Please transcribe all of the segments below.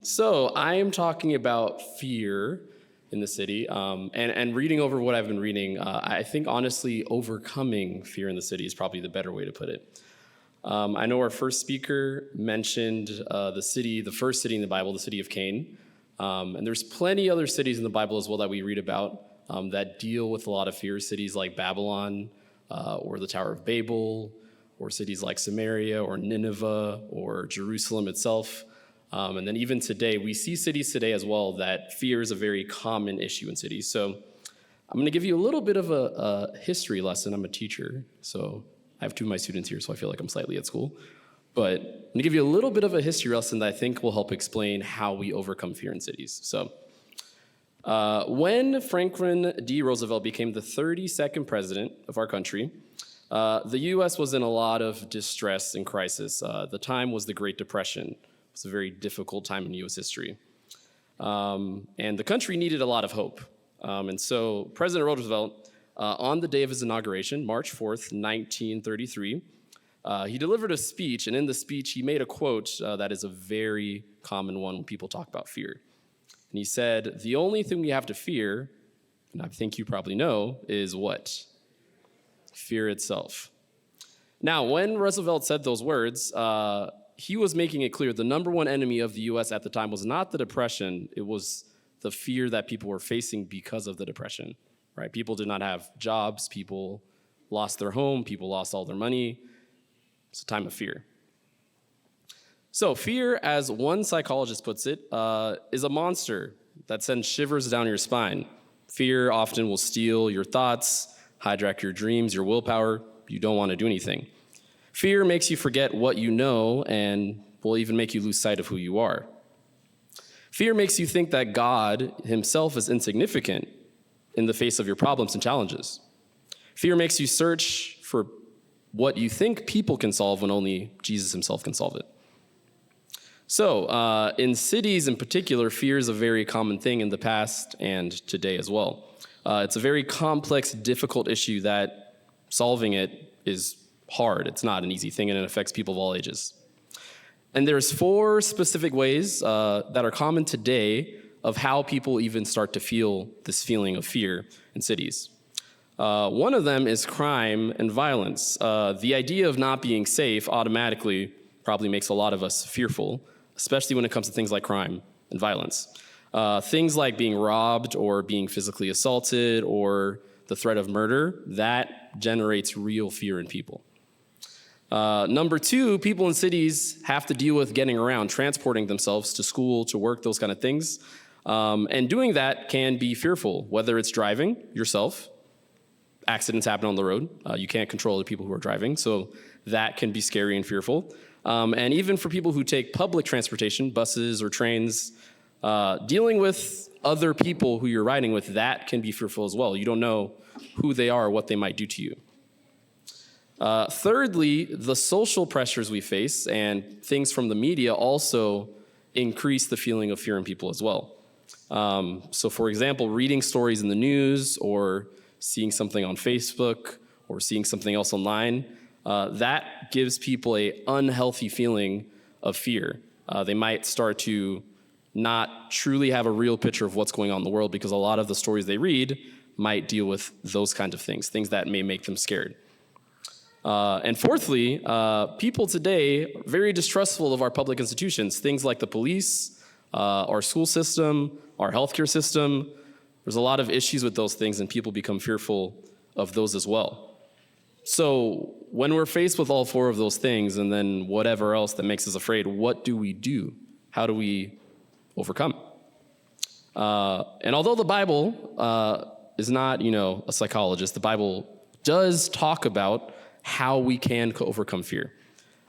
So I am talking about fear in the city, and reading over what I've been reading. I think honestly, overcoming fear in the city is probably the better way to put it. I know our first speaker mentioned the first city in the Bible, the city of Cain, and there's plenty other cities in the Bible as well that we read about that deal with a lot of fear. Cities like Babylon, or the Tower of Babel, or cities like Samaria, or Nineveh, or Jerusalem itself. And then even today, we see cities today as well that fear is a very common issue in cities. So I'm going to give you a little bit of a history lesson. I'm a teacher, so I have two of my students here, so I feel like I'm slightly at school. But I'm going to give you a little bit of a history lesson that I think will help explain how we overcome fear in cities. So when Franklin D. Roosevelt became the 32nd president of our country, the U.S. was in a lot of distress and crisis. The time was the Great Depression. It's a very difficult time in U.S. history. And the country needed a lot of hope. And so President Roosevelt, on the day of his inauguration, March 4th, 1933, he delivered a speech, and in the speech, he made a quote that is a very common one when people talk about fear. And he said, "The only thing we have to fear," and I think you probably know, is what? Fear itself. Now, when Roosevelt said those words, he was making it clear the number one enemy of the U.S. at the time was not the Depression, it was the fear that people were facing because of the Depression, right? People did not have jobs, people lost their home, people lost all their money. It's a time of fear. So fear, as one psychologist puts it, is a monster that sends shivers down your spine. Fear often will steal your thoughts, hijack your dreams, your willpower. You don't want to do anything. Fear makes you forget what you know and will even make you lose sight of who you are. Fear makes you think that God himself is insignificant in the face of your problems and challenges. Fear makes you search for what you think people can solve when only Jesus himself can solve it. So in cities in particular, fear is a very common thing in the past and today as well. It's a very complex, difficult issue that solving it is hard. It's not an easy thing, and it affects people of all ages. And there's 4 specific ways that are common today of how people even start to feel this feeling of fear in cities. One of them is crime and violence. The idea of not being safe automatically probably makes a lot of us fearful, especially when it comes to things like crime and violence. Things like being robbed or being physically assaulted or the threat of murder, that generates real fear in people. Number 2, people in cities have to deal with getting around, transporting themselves to school, to work, those kind of things. And doing that can be fearful, whether it's driving yourself. Accidents happen on the road. You can't control the people who are driving, so that can be scary and fearful. And even for people who take public transportation, buses or trains, dealing with other people who you're riding with, that can be fearful as well. You don't know who they are or what they might do to you. Thirdly, the social pressures we face and things from the media also increase the feeling of fear in people as well. So for example, reading stories in the news or seeing something on Facebook or seeing something else online, that gives people an unhealthy feeling of fear. They might start to not truly have a real picture of what's going on in the world because a lot of the stories they read might deal with those kinds of things that may make them scared. And fourthly, people today are very distrustful of our public institutions, things like the police, our school system, our healthcare system. There's a lot of issues with those things, and people become fearful of those as well. So when we're faced with all 4 of those things and then whatever else that makes us afraid, what do we do? How do we overcome? And although the Bible is not, a psychologist, the Bible does talk about how we can overcome fear.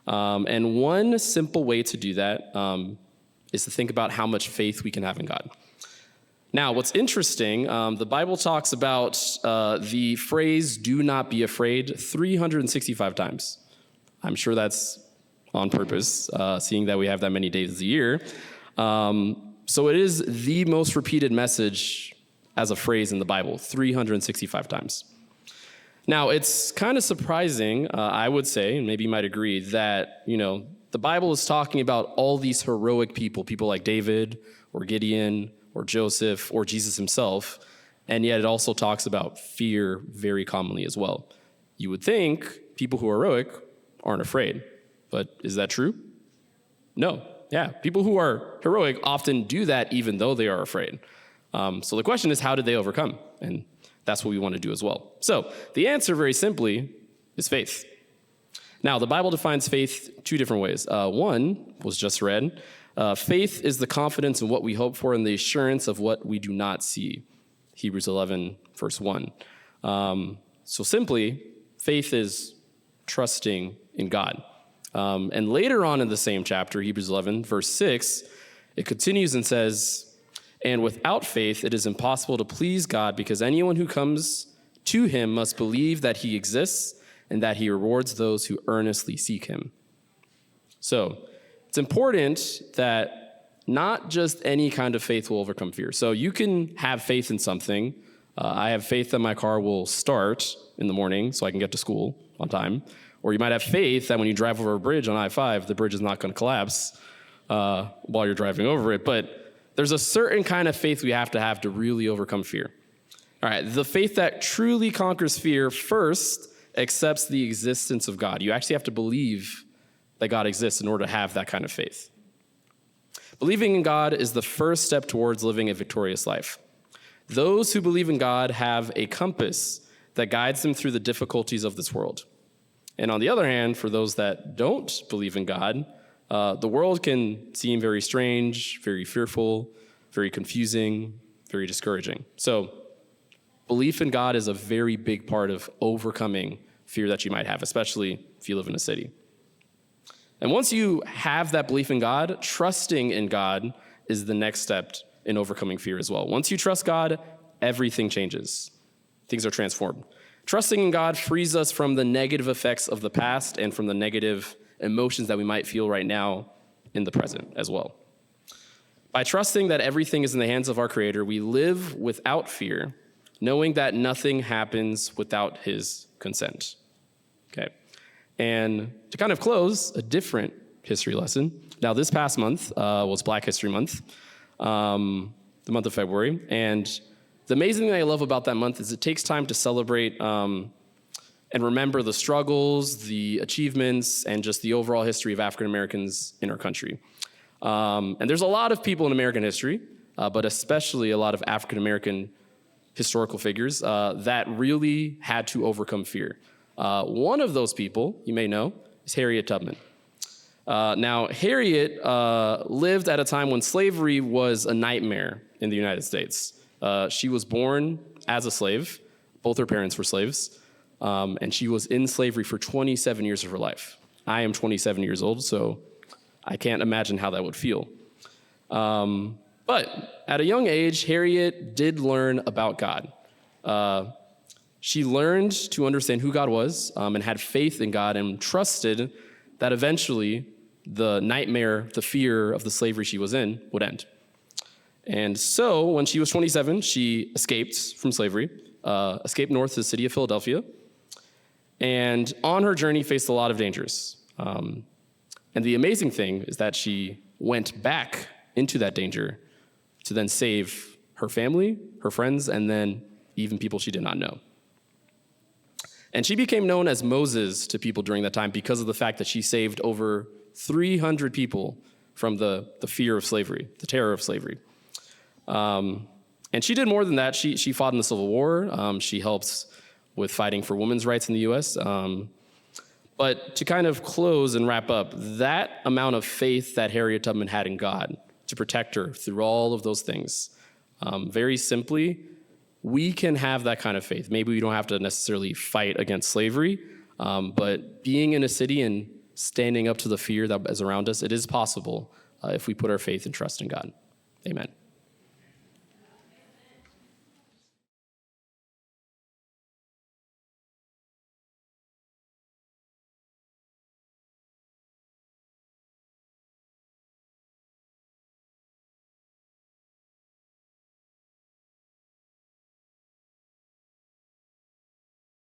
And one simple way to do that is to think about how much faith we can have in God. Now, what's interesting, the Bible talks about the phrase, "do not be afraid," 365 times. I'm sure that's on purpose, seeing that we have that many days a year. So it is the most repeated message as a phrase in the Bible, 365 times. Now, it's kind of surprising, I would say, and maybe you might agree, that, The Bible is talking about all these heroic people like David or Gideon or Joseph or Jesus himself, and yet it also talks about fear very commonly as well. You would think people who are heroic aren't afraid, but is that true? No. Yeah, people who are heroic often do that even though they are afraid. So the question is, how did they overcome? And that's what we want to do as well. So the answer, very simply, is faith. Now, the Bible defines faith two different ways. One was just read. Faith is the confidence in what we hope for and the assurance of what we do not see. Hebrews 11, verse 1. So simply, faith is trusting in God. And later on in the same chapter, Hebrews 11, verse 6, it continues and says, "And without faith, it is impossible to please God, because anyone who comes to him must believe that he exists and that he rewards those who earnestly seek him." So it's important that not just any kind of faith will overcome fear. So you can have faith in something. I have faith that my car will start in the morning so I can get to school on time. Or you might have faith that when you drive over a bridge on I-5, the bridge is not going to collapse while you're driving over it. But there's a certain kind of faith we have to really overcome fear. All right, the faith that truly conquers fear first accepts the existence of God. You actually have to believe that God exists in order to have that kind of faith. Believing in God is the first step towards living a victorious life. Those who believe in God have a compass that guides them through the difficulties of this world. And on the other hand, for those that don't believe in God, the world can seem very strange, very fearful, very confusing, very discouraging. So belief in God is a very big part of overcoming fear that you might have, especially if you live in a city. And once you have that belief in God, trusting in God is the next step in overcoming fear as well. Once you trust God, everything changes. Things are transformed. Trusting in God frees us from the negative effects of the past and from the negative emotions that we might feel right now in the present as well. By trusting that everything is in the hands of our Creator, we live without fear, knowing that nothing happens without His consent. Okay. And to kind of close, a different history lesson. Now, this past month was Black History Month, the month of February, and the amazing thing I love about that month is it takes time to celebrate and remember the struggles, the achievements, and just the overall history of African Americans in our country. And there's a lot of people in American history, but especially a lot of African American historical figures that really had to overcome fear. One of those people, you may know, is Harriet Tubman. Now, Harriet lived at a time when slavery was a nightmare in the United States. She was born as a slave. Both her parents were slaves. And she was in slavery for 27 years of her life. I am 27 years old, so I can't imagine how that would feel. But at a young age, Harriet did learn about God. She learned to understand who God was and had faith in God and trusted that eventually the nightmare, the fear of the slavery she was in would end. And so when she was 27, she escaped from slavery, escaped north to the city of Philadelphia, and on her journey faced a lot of dangers. And the amazing thing is that she went back into that danger to then save her family, her friends, and then even people she did not know. And she became known as Moses to people during that time because of the fact that she saved over 300 people from the fear of slavery, the terror of slavery. And she did more than that. She fought in the Civil War. She helped with fighting for women's rights in the U.S. But to kind of close and wrap up, that amount of faith that Harriet Tubman had in God to protect her through all of those things, very simply, we can have that kind of faith. Maybe we don't have to necessarily fight against slavery, but being in a city and standing up to the fear that is around us, it is possible if we put our faith and trust in God. Amen.